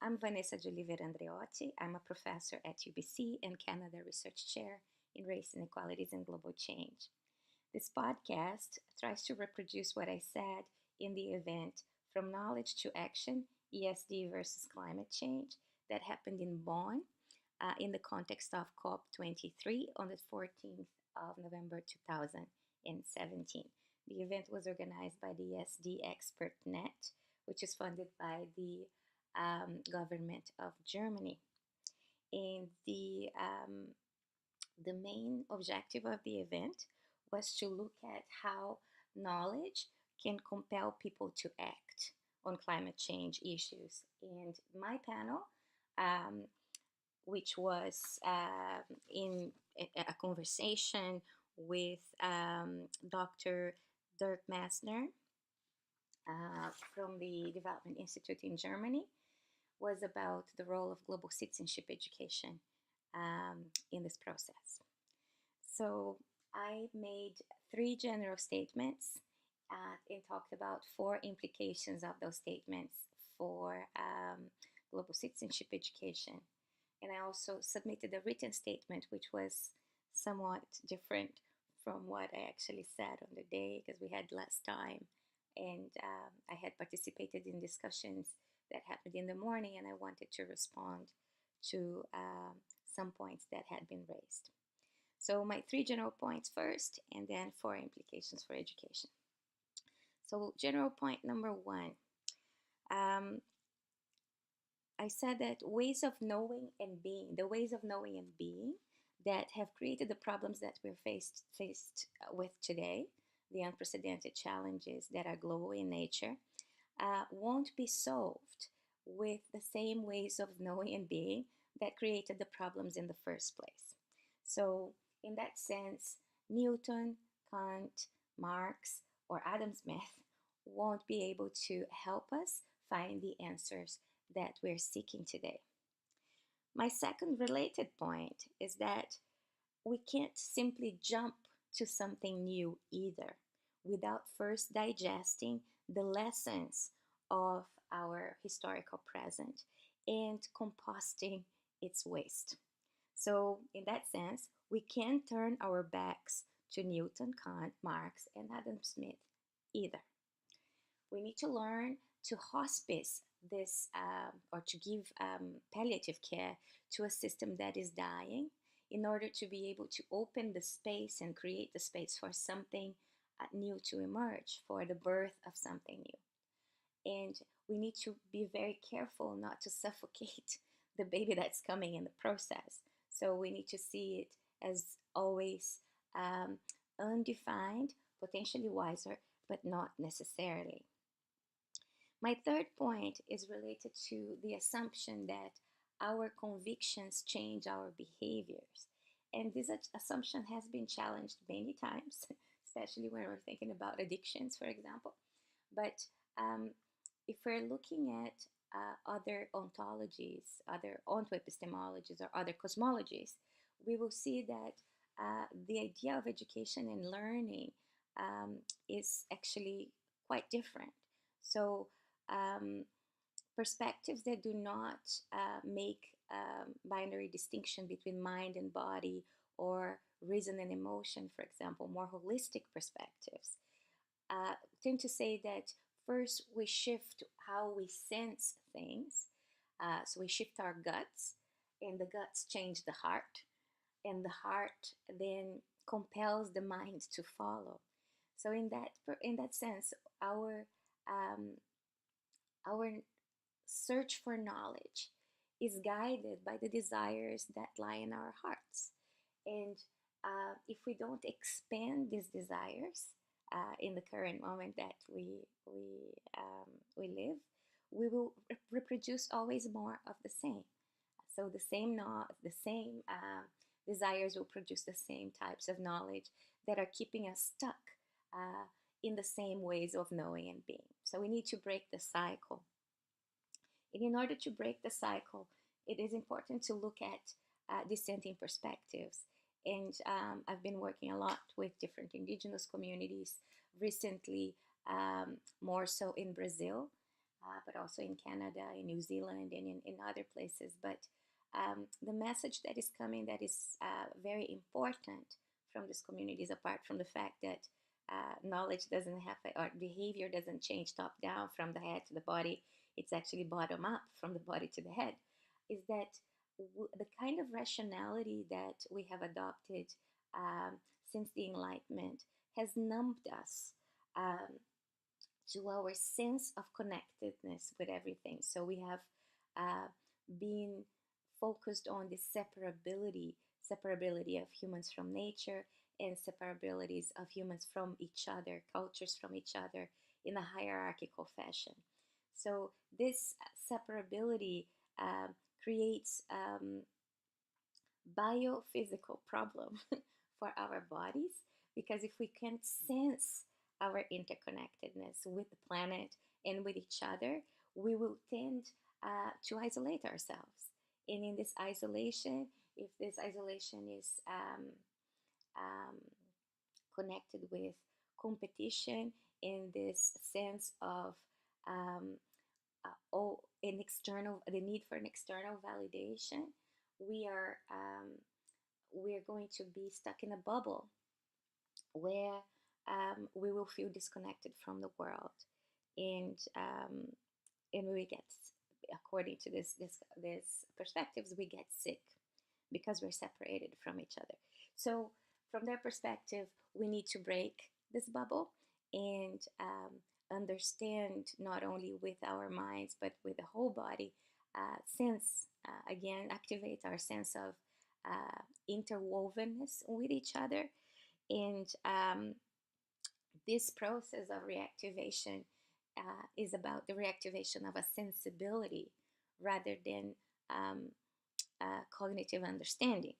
I'm Vanessa de Oliveira Andreotti. I'm a professor at UBC and Canada Research Chair in Race Inequalities and Global Change. This podcast tries to reproduce what I said in the event From Knowledge to Action, ESD versus Climate Change, that happened in Bonn in the context of COP23 on the 14th of November 2017. The event was organized by the ESD Expert Net, which is funded by the government of Germany. And the main objective of the event was to look at how knowledge can compel people to act on climate change issues. And my panel, which was in a conversation with Dr. Dirk Massner from the Development Institute in Germany, was about the role of global citizenship education in this process. So I made 3 general statements and talked about 4 implications of those statements for global citizenship education. And I also submitted a written statement, which was somewhat different from what I actually said on the day because we had less time. And I had participated in discussions that happened in the morning, and I wanted to respond to some points that had been raised. So my 3 general points first, and then 4 implications for education. So general point number 1. I said that ways of knowing and being, the ways of knowing and being that have created the problems that we're faced with today, the unprecedented challenges that are global in nature, won't be solved with the same ways of knowing and being that created the problems in the first place. So in that sense, Newton, Kant, Marx, or Adam Smith won't be able to help us find the answers that we're seeking today. My second related point is that we can't simply jump to something new either without first digesting the lessons of our historical present and composting its waste. So in that sense, we can't turn our backs to Newton, Kant, Marx, and Adam Smith either. We need to learn to hospice this or to give palliative care to a system that is dying in order to be able to open the space and create the space for something new to emerge, for the birth of something new. And we need to be very careful not to suffocate the baby that's coming in the process. So we need to see it as always undefined, potentially wiser, but not necessarily. My third point is related to the assumption that our convictions change our behaviors. And this assumption has been challenged many times, especially when we're thinking about addictions, for example. But if we're looking at other ontologies, other ontoepistemologies, or other cosmologies, we will see that the idea of education and learning is actually quite different. So perspectives that do not make binary distinction between mind and body or reason and emotion, for example, more holistic perspectives, tend to say that first we shift how we sense things. So we shift our guts, and the guts change the heart, and the heart then compels the mind to follow. So in that sense, our search for knowledge is guided by the desires that lie in our hearts. And if we don't expand these desires in the current moment that we live, we will reproduce always more of the same. So the same desires will produce the same types of knowledge that are keeping us stuck in the same ways of knowing and being. So we need to break the cycle. And in order to break the cycle, it is important to look at dissenting perspectives. And I've been working a lot with different indigenous communities recently, more so in Brazil, but also in Canada, in New Zealand, and in other places. But the message that is coming that is very important from these communities, apart from the fact that knowledge doesn't happen or behavior doesn't change top down from the head to the body, it's actually bottom up from the body to the head, is that the kind of rationality that we have adopted since the Enlightenment has numbed us to our sense of connectedness with everything. So we have been focused on the separability of humans from nature and separabilities of humans from each other, cultures from each other in a hierarchical fashion. So this separability creates biophysical problem for our bodies, because if we can't sense our interconnectedness with the planet and with each other, we will tend to isolate ourselves. And in this isolation, if this isolation is um, connected with competition, in this sense of the need for an external validation, we are we're going to be stuck in a bubble where we will feel disconnected from the world, and we get, according to this perspectives, we get sick because we're separated from each other. So from their perspective, we need to break this bubble and understand, not only with our minds but with the whole body, again, activate our sense of interwovenness with each other. And this process of reactivation is about the reactivation of a sensibility rather than cognitive understanding.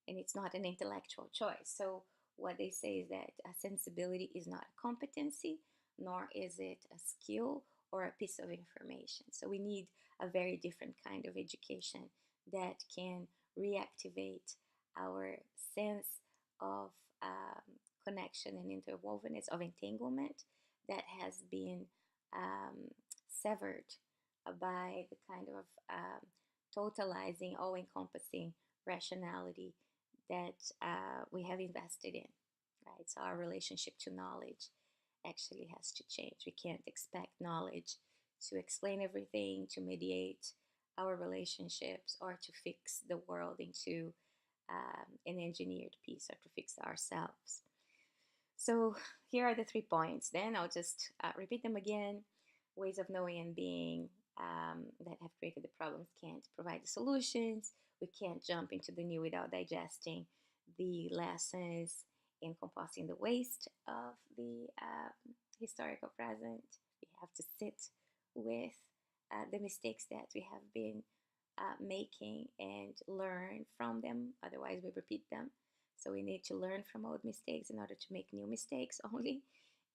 And it's not an intellectual choice. So what they say is that a sensibility is not a competency, nor is it a skill or a piece of information. So we need a very different kind of education that can reactivate our sense of connection and interwovenness, of entanglement that has been severed by the kind of totalizing, all-encompassing rationality that we have invested in, right? So our relationship to knowledge actually has to change. We can't expect knowledge to explain everything, to mediate our relationships, or to fix the world into an engineered piece, or to fix ourselves. So here are the 3 points. Then I'll just repeat them again. Ways of knowing and being that have created the problems can't provide the solutions. We can't jump into the new without digesting the lessons and composting the waste of the historical present. We have to sit with the mistakes that we have been making and learn from them. Otherwise, we repeat them. So we need to learn from old mistakes in order to make new mistakes only.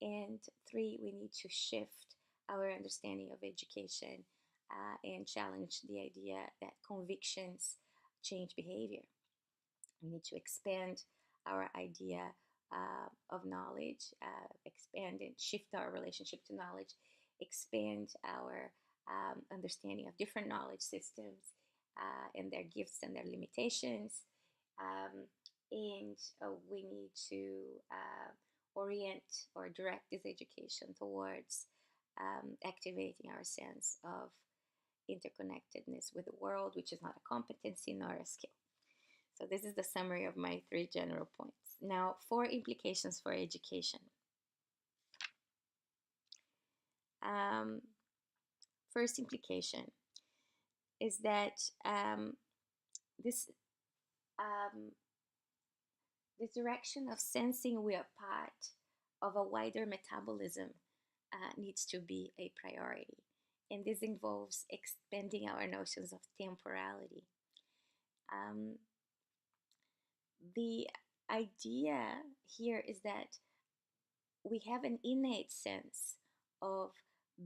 And 3, we need to shift our understanding of education and challenge the idea that convictions change behavior. We need to expand our idea of knowledge, expand and shift our relationship to knowledge, expand our understanding of different knowledge systems and their gifts and their limitations. And we need to orient or direct this education towards activating our sense of interconnectedness with the world, which is not a competency nor a skill. So this is the summary of my 3 general points. Now, 4 implications for education. First implication is that this direction of sensing we are part of a wider metabolism needs to be a priority. And this involves expanding our notions of temporality. The idea here is that we have an innate sense of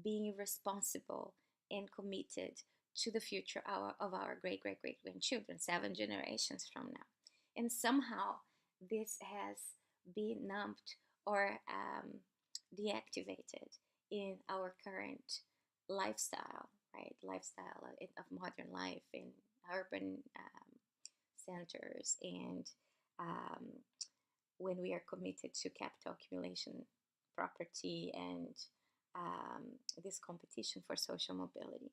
being responsible and committed to the future of our great-great-great-grandchildren, 7 generations from now. And somehow this has been numbed or deactivated in our current lifestyle, right? Lifestyle of modern life in urban centers, and um, when we are committed to capital accumulation, property, and um, this competition for social mobility.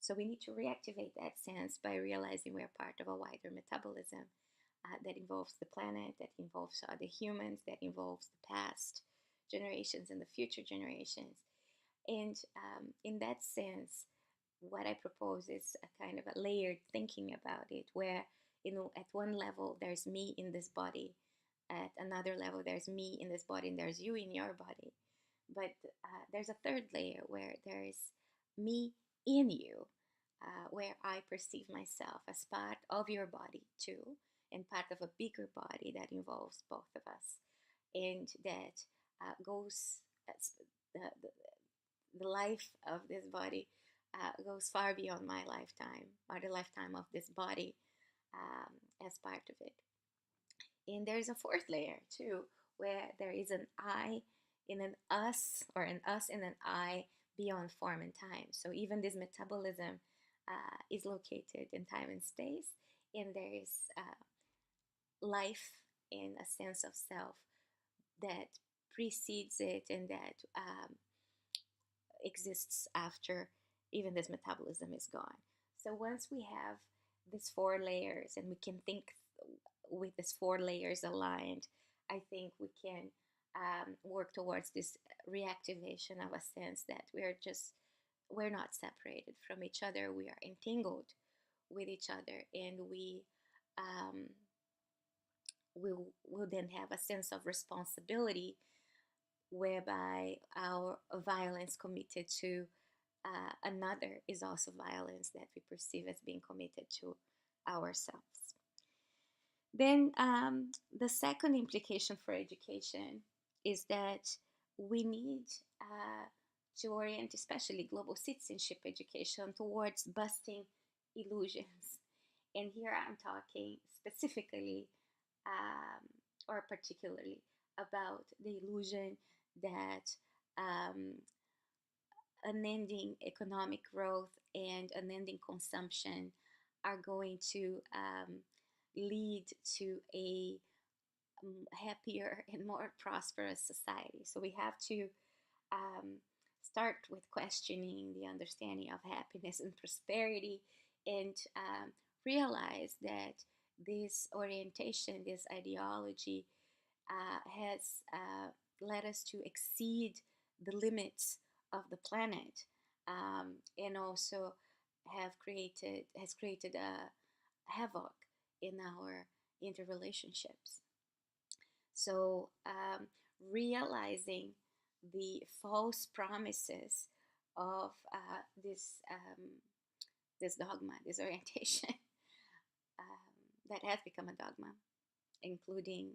So we need to reactivate that sense by realizing we are part of a wider metabolism that involves the planet, that involves other humans, that involves the past generations and the future generations. And in that sense, what I propose is a kind of a layered thinking about it, where, at one level there's me in this body, at another level there's me in this body, and there's you in your body. But there's a third layer where there is me in you, where I perceive myself as part of your body too, and part of a bigger body that involves both of us, and that goes the, the, the life of this body goes far beyond my lifetime, or the lifetime of this body, as part of it. And there's a fourth layer too, where there is an I in an us, or an us in an I beyond form and time. So even this metabolism is located in time and space, and there is life in a sense of self that precedes it, and that exists after even this metabolism is gone. So once we have these four layers, and we can think with these four layers aligned, I think we can work towards this reactivation of a sense that we're not separated from each other. We are entangled with each other, and we will then have a sense of responsibility, whereby our violence committed to another is also violence that we perceive as being committed to ourselves. Then the second implication for education is that we need to orient, especially global citizenship education, towards busting illusions. And here I'm talking specifically or particularly about the illusion that unending economic growth and unending consumption are going to lead to a happier and more prosperous society. So we have to start with questioning the understanding of happiness and prosperity, and realize that this orientation, this ideology, has led us to exceed the limits of the planet, and also has created a havoc in our interrelationships. So realizing the false promises of this dogma, this orientation, that has become a dogma, including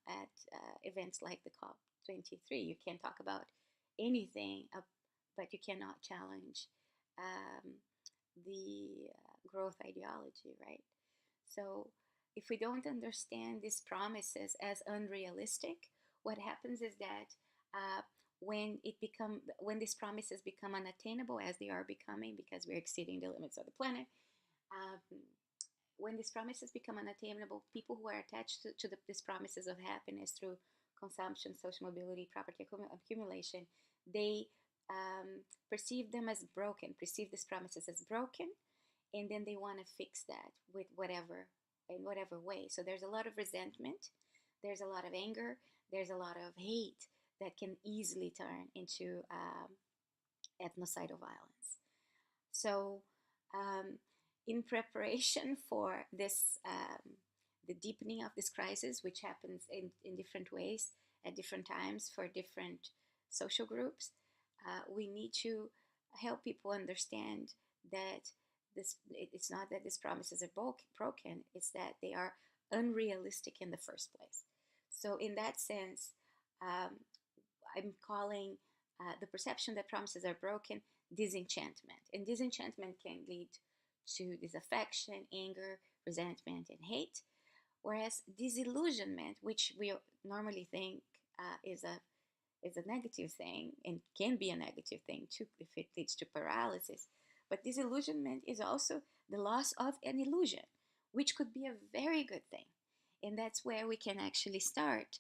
at events like the COP23. You can't talk about anything, but you cannot challenge the growth ideology, right? So if we don't understand these promises as unrealistic, what happens is that when these promises become unattainable, as they are becoming, because we're exceeding the limits of the planet, when these promises become unattainable, people who are attached to these promises of happiness through consumption, social mobility, property accumulation, they perceive them as broken, perceive these promises as broken, and then they want to fix that with in whatever way. So there's a lot of resentment, there's a lot of anger, there's a lot of hate that can easily turn into ethnocidal violence. So in preparation for this, the deepening of this crisis, which happens in different ways at different times for different social groups, we need to help people understand that it's not that these promises are broken, it's that they are unrealistic in the first place. So in that sense, I'm calling the perception that promises are broken disenchantment. And disenchantment can lead to disaffection, anger, resentment, and hate. Whereas disillusionment, which we normally think is a is a negative thing and can be a negative thing too if it leads to paralysis. But disillusionment is also the loss of an illusion, which could be a very good thing. And that's where we can actually start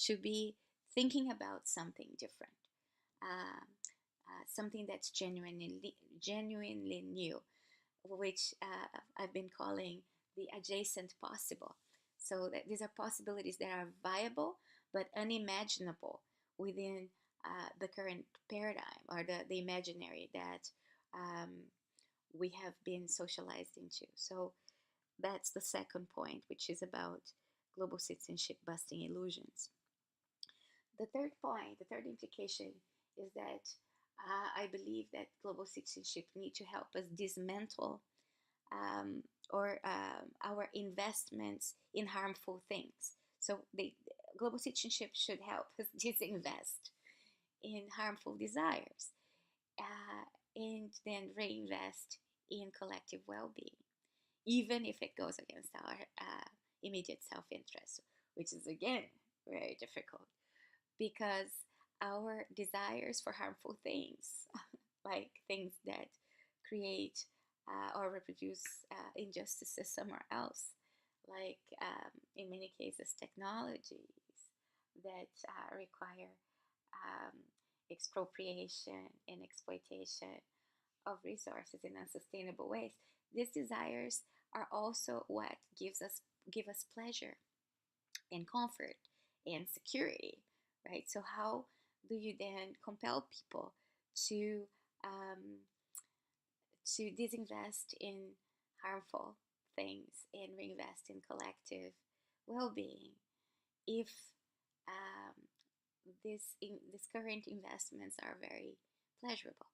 to be thinking about something different, um, something that's genuinely new, which I've been calling the adjacent possible. So that these are possibilities that are viable but unimaginable within the current paradigm or the imaginary that um, we have been socialized into. So that's the second point, which is about global citizenship busting illusions. The third point, the third implication is that I believe that global citizenship need to help us dismantle or our investments in harmful things. So global citizenship should help us disinvest in harmful desires and then reinvest in collective well-being, even if it goes against our immediate self-interest, which is again very difficult because our desires for harmful things, like things that create or reproduce injustices somewhere else, like in many cases technologies that require um, expropriation and exploitation of resources in unsustainable ways. These desires are also what give us pleasure and comfort and security, right? So how do you then compel people to um, disinvest in harmful things and reinvest in collective well-being if um, these current investments are very pleasurable,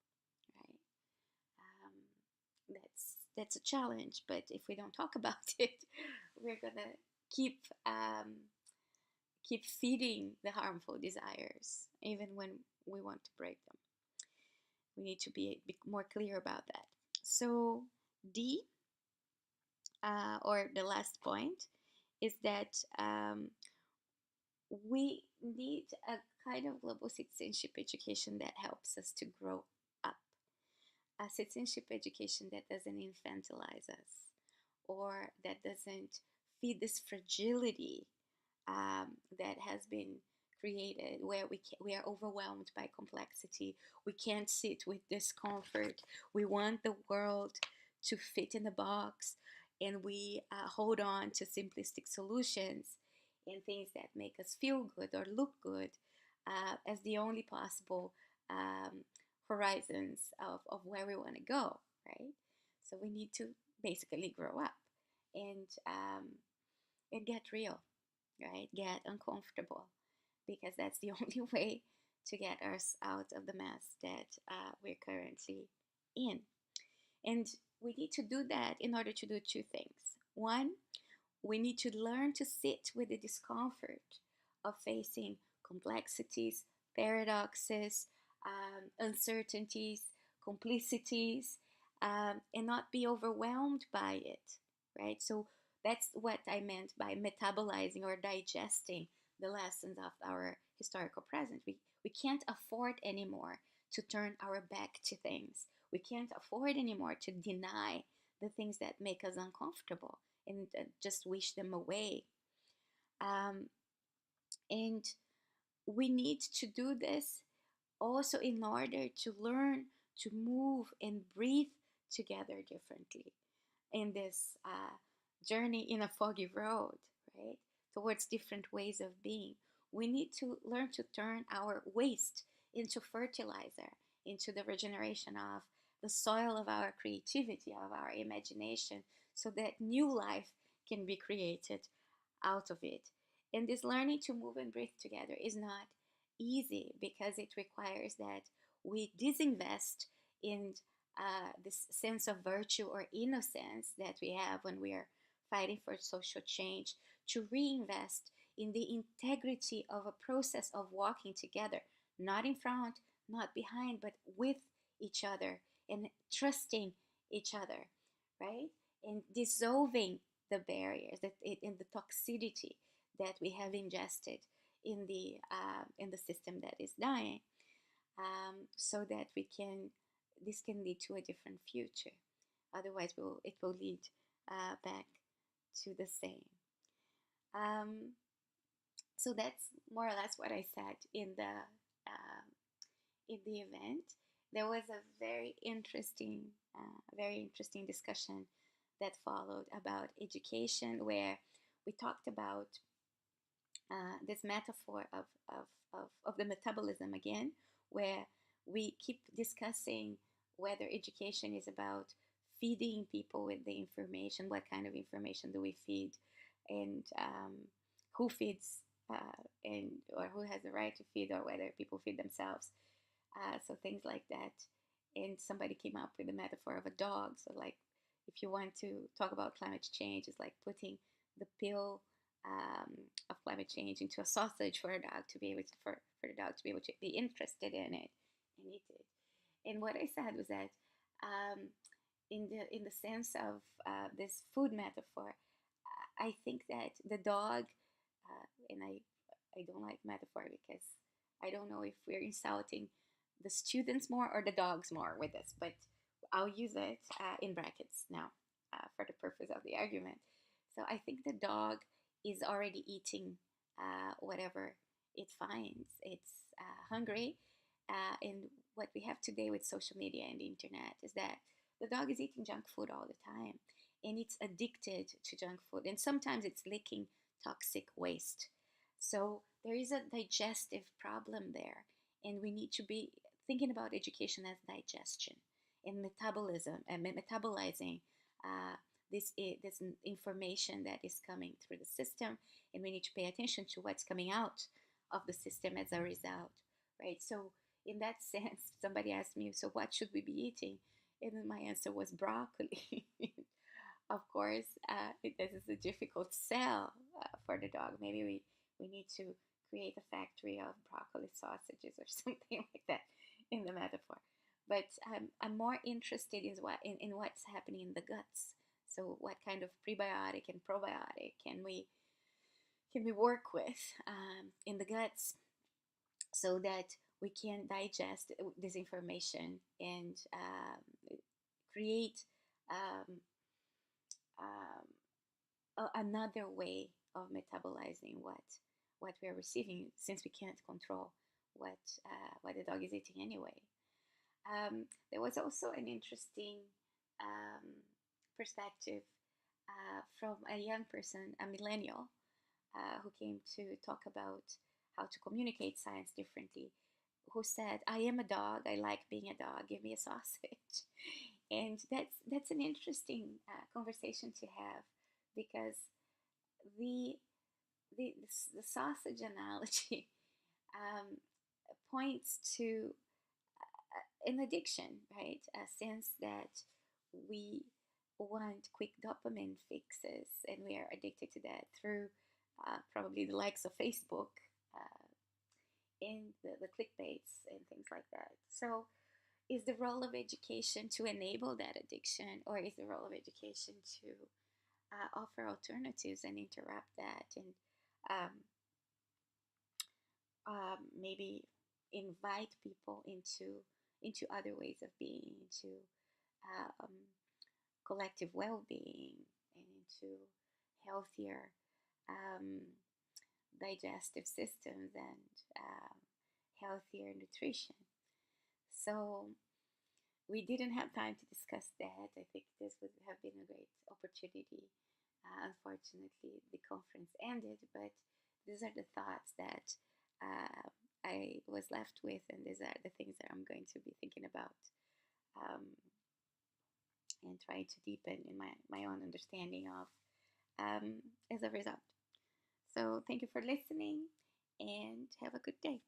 right? That's a challenge, but if we don't talk about it, we're gonna keep keep feeding the harmful desires even when we want to break them. We need to be more clear about that. So D, or the last point, is that we need a kind of global citizenship education that helps us to grow up. A citizenship education that doesn't infantilize us or that doesn't feed this fragility that has been created where we are overwhelmed by complexity. We can't sit with discomfort. We want the world to fit in a box, and we hold on to simplistic solutions and things that make us feel good or look good as the only possible horizons of where we want to go, right? So we need to basically grow up and get real, right? Get uncomfortable, because that's the only way to get us out of the mess that we're currently in. And we need to do that in order to do two things. One, we need to learn to sit with the discomfort of facing complexities, paradoxes, uncertainties, complicities, and not be overwhelmed by it, right? So that's what I meant by metabolizing or digesting the lessons of our historical present. We can't afford anymore to turn our back to things. We can't afford anymore to deny the things that make us uncomfortable and just wish them away. Um, and we need to do this also in order to learn to move and breathe together differently in this journey in a foggy road, right? Towards different ways of being. We need to learn to turn our waste into fertilizer, into the regeneration of the soil of our creativity, of our imagination, so that new life can be created out of it. And this learning to move and breathe together is not easy because it requires that we disinvest in this sense of virtue or innocence that we have when we are fighting for social change, to reinvest in the integrity of a process of walking together, not in front, not behind, but with each other and trusting each other, right? And dissolving the barriers that in the toxicity that we have ingested in the system that is dying, so that this can lead to a different future. Otherwise, it will lead back to the same. Um, so that's more or less what I said in the event. There was a very interesting discussion that followed about education, where we talked about this metaphor of the metabolism again, where we keep discussing whether education is about feeding people with the information, what kind of information do we feed, and who feeds, and or who has the right to feed, or whether people feed themselves. So things like that. And somebody came up with the metaphor of a dog. So like, if you want to talk about climate change, it's like putting the pill of climate change into a sausage for a dog to be able to, for the dog to be able to be interested in it and eat it. And what I said was that in the sense of this food metaphor, I think that the dog, and I don't like metaphor because I don't know if we're insulting the students more or the dogs more with this, but I'll use it in brackets now for the purpose of the argument. So I think the dog is already eating whatever it finds. It's hungry. And what we have today with social media and the internet is that the dog is eating junk food all the time. And it's addicted to junk food. And sometimes it's licking toxic waste. So there is a digestive problem there. And we need to be thinking about education as digestion and metabolism and metabolizing this information that is coming through the system, and we need to pay attention to what's coming out of the system as a result, right? So in that sense, somebody asked me, so what should we be eating? And my answer was broccoli. Of course, this is a difficult sell for the dog. Maybe we need to create a factory of broccoli sausages or something like that in the metaphor. But I'm more interested in what's happening in the guts. So what kind of prebiotic and probiotic can we work with in the guts, so that we can digest this information and create another way of metabolizing what we are receiving, since we can't control what the dog is eating anyway. There was also an interesting perspective from a young person, a millennial, who came to talk about how to communicate science differently, who said, I am a dog, I like being a dog, give me a sausage. And that's an interesting conversation to have, because the sausage analogy points to an addiction, right? A sense that we want quick dopamine fixes, and we are addicted to that through probably the likes of Facebook and the clickbaits and things like that. So is the role of education to enable that addiction, or is the role of education to offer alternatives and interrupt that, and maybe invite people into other ways of being, into collective well-being, and into healthier digestive systems and healthier nutrition. So we didn't have time to discuss that. I think this would have been a great opportunity. Unfortunately, the conference ended, but these are the thoughts that I was left with, and these are the things that I'm going to be thinking about and trying to deepen in my own understanding of as a result. So thank you for listening, and have a good day.